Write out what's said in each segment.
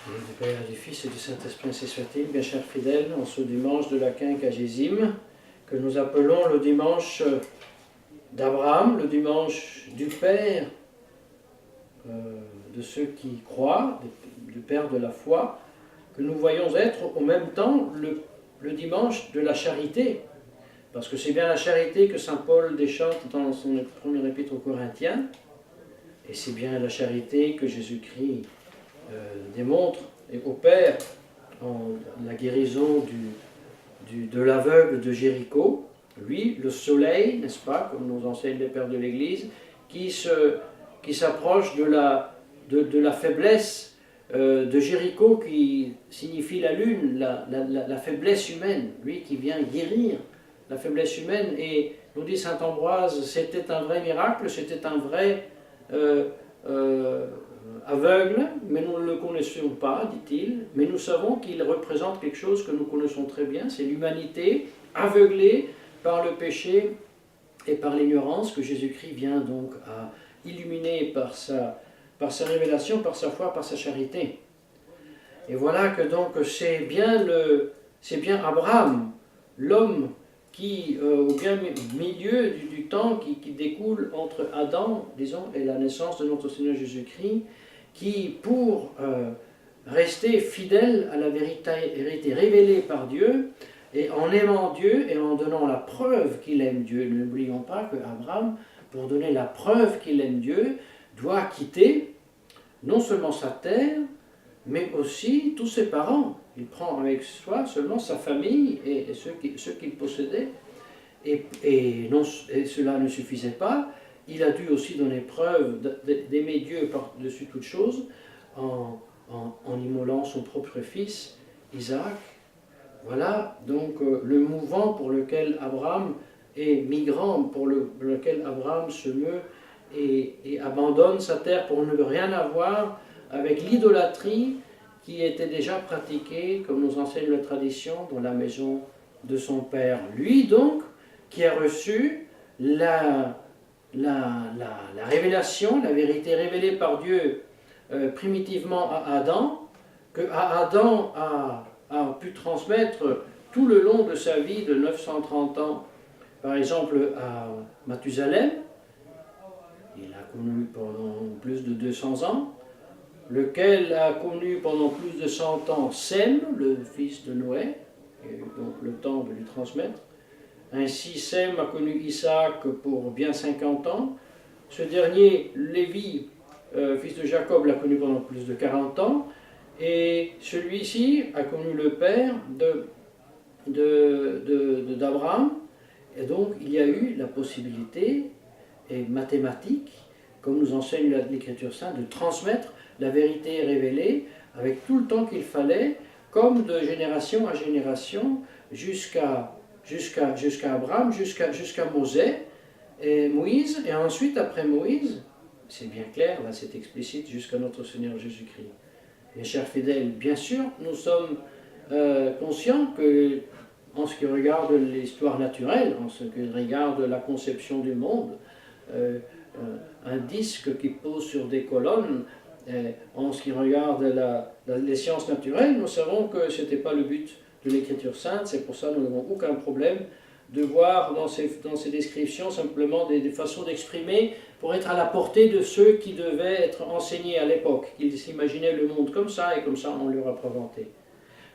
Du Père, du Fils et du Saint-Esprit, ainsi soit-il. Bien chers fidèles, en ce dimanche de la Quinquagésime, que nous appelons le dimanche d'Abraham, le dimanche du Père, de ceux qui croient, du Père de la foi, que nous voyons être en même temps le dimanche de la charité, parce que c'est bien la charité que saint Paul déchante dans son premier épître aux Corinthiens, et c'est bien la charité que Jésus-Christ démontre et opère en la guérison de l'aveugle de Jéricho, lui, le soleil, n'est-ce pas, comme nous enseignent les pères de l'Église, qui s'approche de la faiblesse de Jéricho, qui signifie la lune, la faiblesse humaine, lui qui vient guérir la faiblesse humaine. Et nous dit saint Ambroise, c'était un vrai miracle, c'était un vrai aveugle, mais nous ne le connaissions pas, dit-il, mais nous savons qu'il représente quelque chose que nous connaissons très bien, c'est l'humanité aveuglée par le péché et par l'ignorance, que Jésus-Christ vient donc à illuminer par sa révélation, par sa foi, par sa charité. Et voilà que donc c'est bien Abraham, l'homme qui, au bien milieu du temps qui découle entre Adam, disons, et la naissance de notre Seigneur Jésus-Christ, qui, pour rester fidèle à la vérité révélée par Dieu, et en aimant Dieu et en donnant la preuve qu'il aime Dieu, n'oublions pas que Abraham, pour donner la preuve qu'il aime Dieu, doit quitter non seulement sa terre, mais aussi tous ses parents. Il prend avec soi seulement sa famille et ceux qu'il possédait. Et cela ne suffisait pas. Il a dû aussi donner preuve d'aimer Dieu par-dessus toute chose en immolant son propre fils, Isaac. Voilà donc le mouvement pour lequel Abraham est migrant, pour lequel Abraham se meut et abandonne sa terre pour ne rien avoir avec l'idolâtrie qui était déjà pratiquée, comme nous enseigne la tradition, dans la maison de son père. Lui donc, qui a reçu la révélation, la vérité révélée par Dieu primitivement à Adam, que Adam a pu transmettre tout le long de sa vie de 930 ans, par exemple à Mathusalem, il a connu pendant plus de 200 ans, lequel a connu pendant plus de 100 ans Sem, le fils de Noé, et donc le temps de lui transmettre. Ainsi, Sem a connu Isaac pour bien 50 ans. Ce dernier, Lévi, fils de Jacob, l'a connu pendant plus de 40 ans. Et celui-ci a connu le père d'Abraham. Et donc, il y a eu la possibilité, et mathématique, comme nous enseigne l'Écriture sainte, de transmettre la vérité révélée avec tout le temps qu'il fallait, comme de génération à génération, jusqu'à Abraham, jusqu'à Moïse, et ensuite, après Moïse, c'est bien clair, là c'est explicite, jusqu'à notre Seigneur Jésus-Christ. Mes chers fidèles, bien sûr, nous sommes conscients que, en ce qui regarde l'histoire naturelle, en ce qui regarde la conception du monde, un disque qui pose sur des colonnes, en ce qui regarde les sciences naturelles, nous savons que ce n'était pas le but de l'Écriture sainte, c'est pour ça que nous n'avons aucun problème de voir dans ces descriptions simplement des façons d'exprimer pour être à la portée de ceux qui devaient être enseignés à l'époque. Ils s'imaginaient le monde comme ça, et comme ça on leur a présenté.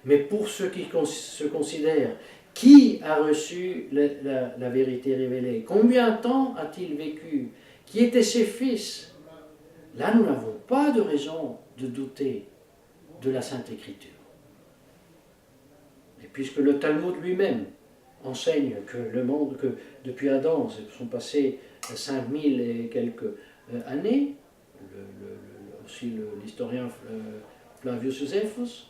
Mais pour ceux qui se considèrent, qui a reçu la vérité révélée? Combien de temps a-t-il vécu? Qui étaient ses fils? Là, nous n'avons pas de raison de douter de la Sainte Écriture. Et puisque le Talmud lui-même enseigne que le monde, que depuis Adam, sont passées 5000 et quelques années, aussi l'historien Flavius Josephus,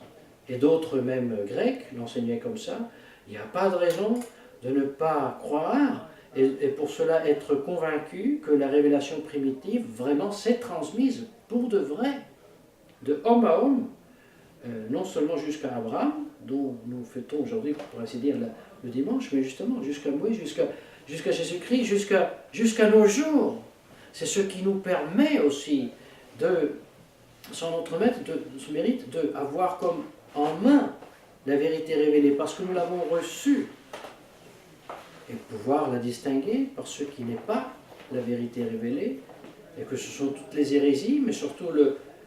et d'autres même grecs l'enseignaient comme ça, il n'y a pas de raison de ne pas croire et pour cela être convaincu que la révélation primitive vraiment s'est transmise pour de vrai, de homme à homme, non seulement jusqu'à Abraham, dont nous fêtons aujourd'hui, pour ainsi dire, le dimanche, mais justement jusqu'à Moïse, jusqu'à Jésus-Christ, jusqu'à nos jours. C'est ce qui nous permet aussi sans notre maître, ce mérite d'avoir comme en main la vérité révélée, parce que nous l'avons reçue, et pouvoir la distinguer par ce qui n'est pas la vérité révélée, et que ce sont toutes les hérésies, mais surtout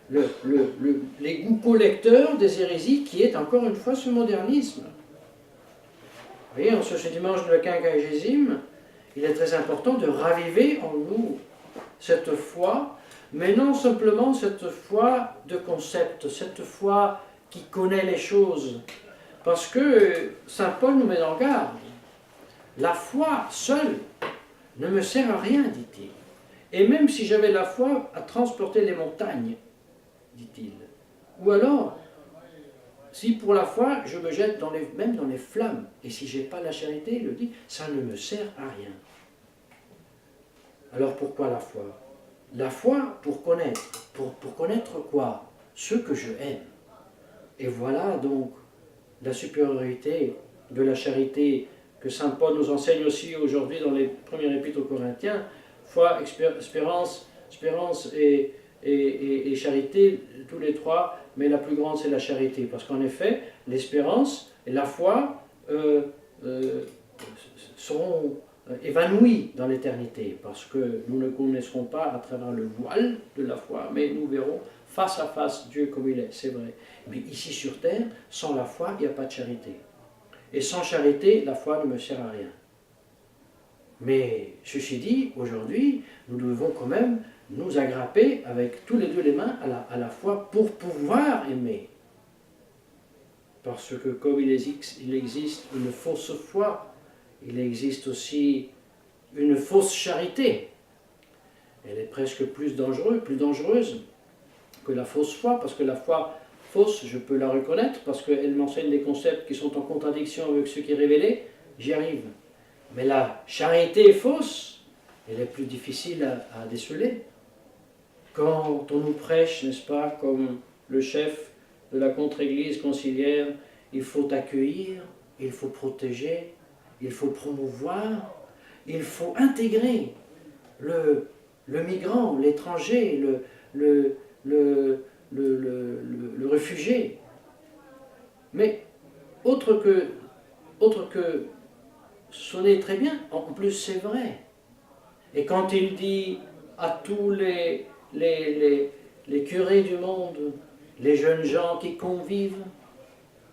les goûts collecteurs des hérésies, qui est encore une fois ce modernisme. Vous voyez, en ce dimanche de la quinquagésime, il est très important de raviver en nous cette foi, mais non simplement cette foi de concept, cette foi qui connaît les choses. Parce que saint Paul nous met en garde. La foi seule ne me sert à rien, dit-il. Et même si j'avais la foi à transporter les montagnes, dit-il. Ou alors, si pour la foi, je me jette même dans les flammes, et si je n'ai pas la charité, il le dit, ça ne me sert à rien. Alors pourquoi la foi? La foi pour connaître. Pour connaître quoi? Ce que je aime. Et voilà donc la supériorité de la charité que saint Paul nous enseigne aussi aujourd'hui dans les premiers épîtres aux Corinthiens. Foi, espérance et charité, tous les trois, mais la plus grande c'est la charité. Parce qu'en effet, l'espérance et la foi seront évanouis dans l'éternité, parce que nous ne connaîtrons pas à travers le voile de la foi, mais nous verrons face à face Dieu comme il est, c'est vrai. Mais ici sur terre, sans la foi, il n'y a pas de charité. Et sans charité, la foi ne me sert à rien. Mais ceci dit, aujourd'hui, nous devons quand même nous agrapper avec tous les deux les mains à la foi pour pouvoir aimer. Parce que comme il existe une fausse foi, il existe aussi une fausse charité. Elle est presque plus dangereuse que la fausse foi, parce que la foi fausse, je peux la reconnaître, parce qu'elle m'enseigne des concepts qui sont en contradiction avec ce qui est révélé, j'y arrive. Mais la charité fausse, elle est plus difficile à déceler. Quand on nous prêche, n'est-ce pas, comme le chef de la contre-église conciliaire, il faut accueillir, il faut protéger, il faut promouvoir, il faut intégrer le migrant, l'étranger, le réfugié. Mais autre que sonner très bien, en plus c'est vrai. Et quand il dit à tous les curés du monde, les jeunes gens qui convivent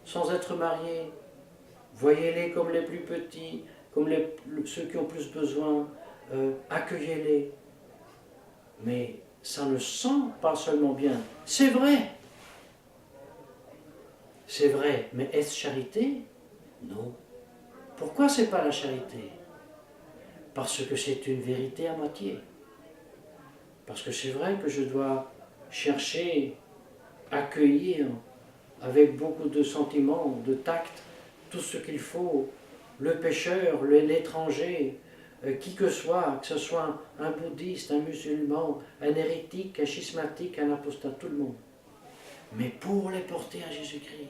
sans être mariés, voyez-les comme les plus petits, comme ceux qui ont plus besoin, accueillez-les. Mais ça ne sent pas seulement bien. C'est vrai. C'est vrai, mais est-ce charité? Non. Pourquoi c'est pas la charité? Parce que c'est une vérité à moitié. Parce que c'est vrai que je dois chercher, accueillir avec beaucoup de sentiments, de tact, tout ce qu'il faut, le pécheur, l'étranger, qui que ce soit un bouddhiste, un musulman, un hérétique, un schismatique, un apostat, tout le monde. Mais pour les porter à Jésus-Christ.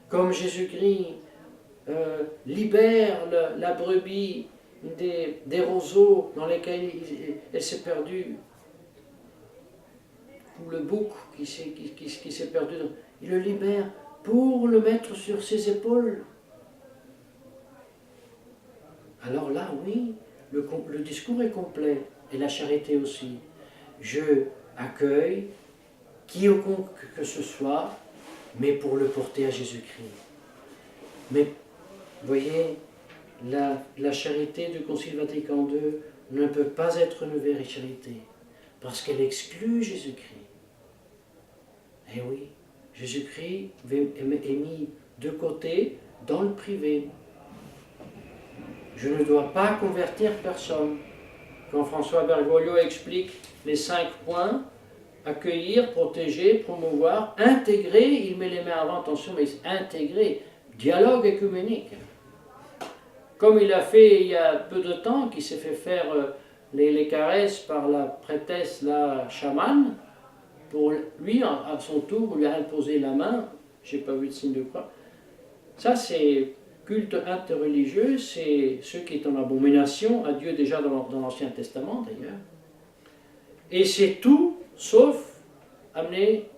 Comme Jésus-Christ libère la brebis des roseaux dans lesquels elle s'est perdue, ou le bouc qui s'est perdu, il le libère pour le mettre sur ses épaules. Alors là, oui, le discours est complet, et la charité aussi. Je accueille quiconque que ce soit, mais pour le porter à Jésus-Christ. Mais, vous voyez, la charité du Concile Vatican II ne peut pas être une vraie charité, parce qu'elle exclut Jésus-Christ. Eh oui, Jésus-Christ est mis de côté dans le privé. Je ne dois pas convertir personne. Quand François Bergoglio explique les 5 points, accueillir, protéger, promouvoir, intégrer, il met les mains avant, attention, mais intégrer, dialogue écuménique. Comme il a fait il y a peu de temps, qui s'est fait faire les caresses par la prêtresse, la chamane, pour lui, à son tour, lui a imposé la main, je n'ai pas vu de signe de croix. Ça, c'est culte interreligieux, c'est ce qui est en abomination à Dieu déjà dans l'Ancien Testament d'ailleurs. Et c'est tout sauf amener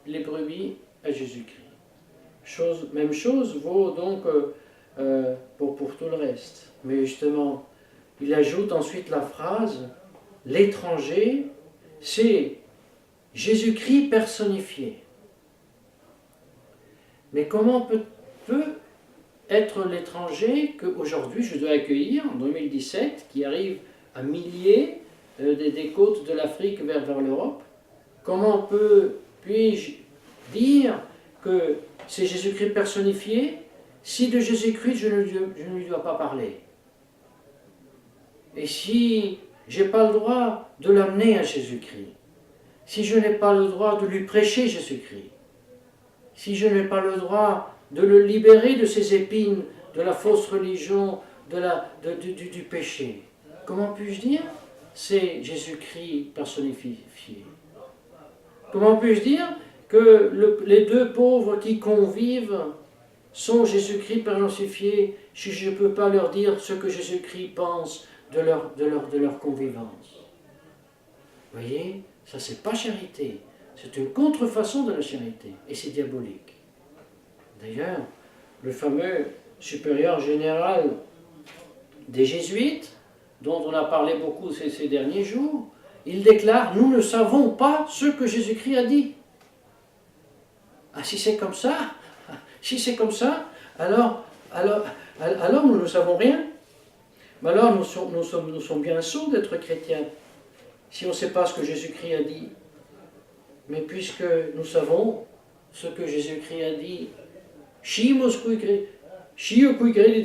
les brebis à Jésus-Christ. Même chose vaut donc pour tout le reste. Mais justement, il ajoute ensuite la phrase « l'étranger, c'est Jésus-Christ personnifié ». Mais comment peut être l'étranger qu'aujourd'hui je dois accueillir en 2017, qui arrive à milliers des côtes de l'Afrique vers l'Europe? Comment puis-je dire que c'est Jésus-Christ personnifié si de Jésus-Christ je ne lui dois pas parler? Et si je n'ai pas le droit de l'amener à Jésus-Christ, si je n'ai pas le droit de lui prêcher Jésus-Christ, si je n'ai pas le droit de le libérer de ses épines, de la fausse religion, du péché, comment puis-je dire c'est Jésus-Christ personnifié? Comment puis-je dire que les deux pauvres qui convivent sont Jésus-Christ personnifié si je ne peux pas leur dire ce que Jésus-Christ pense de leur convivance? Vous voyez, ça c'est pas charité, c'est une contrefaçon de la charité, et c'est diabolique. D'ailleurs, le fameux supérieur général des Jésuites, dont on a parlé beaucoup ces derniers jours, il déclare « Nous ne savons pas ce que Jésus-Christ a dit ». Ah, si c'est comme ça, alors nous ne savons rien. Mais alors nous sommes bien sots d'être chrétiens, si on ne sait pas ce que Jésus-Christ a dit. Mais puisque nous savons ce que Jésus-Christ a dit,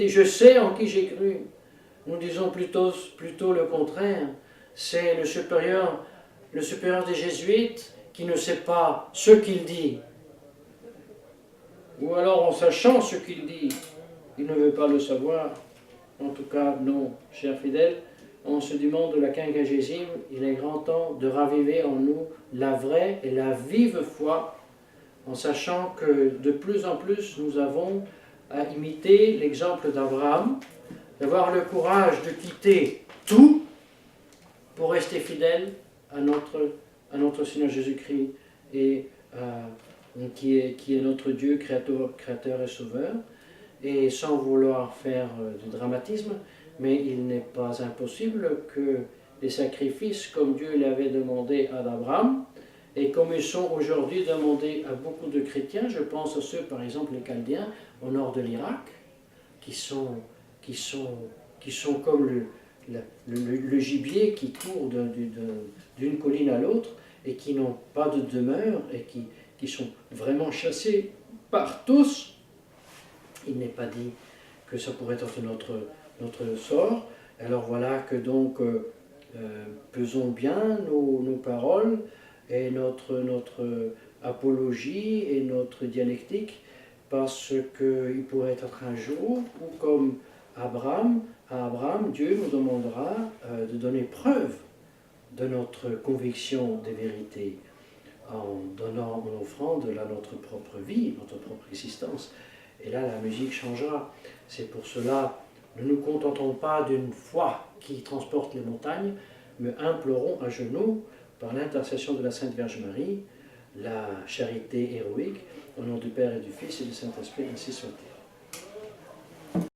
je sais en qui j'ai cru. Nous disons plutôt le contraire. C'est le supérieur des Jésuites qui ne sait pas ce qu'il dit. Ou alors en sachant ce qu'il dit, il ne veut pas le savoir. En tout cas, non, chers fidèles, en ce dimanche de la quinquagésime, il est grand temps de raviver en nous la vraie et la vive foi, en sachant que de plus en plus nous avons à imiter l'exemple d'Abraham, d'avoir le courage de quitter tout pour rester fidèle à notre Seigneur Jésus-Christ et qui est notre Dieu, créateur et sauveur, et sans vouloir faire du dramatisme, mais il n'est pas impossible que les sacrifices, comme Dieu l'avait demandé à Abraham, et comme ils sont aujourd'hui demandés à beaucoup de chrétiens, je pense à ceux, par exemple, les Chaldéens, au nord de l'Irak, qui sont comme le gibier qui court d'une colline à l'autre, et qui n'ont pas de demeure, et qui sont vraiment chassés par tous. Il n'est pas dit que ça pourrait être notre sort. Alors voilà que donc pesons bien nos paroles et notre apologie et notre dialectique, parce qu'il pourrait être un jour où, comme à Abraham, Dieu nous demandera de donner preuve de notre conviction des vérités en donnant en offrande notre propre vie, notre propre existence. Et là, la musique changera. C'est pour cela, ne nous contentons pas d'une foi qui transporte les montagnes, mais implorons à genoux, par l'intercession de la Sainte Vierge Marie, la charité héroïque, au nom du Père et du Fils et du Saint-Esprit, ainsi soit-il.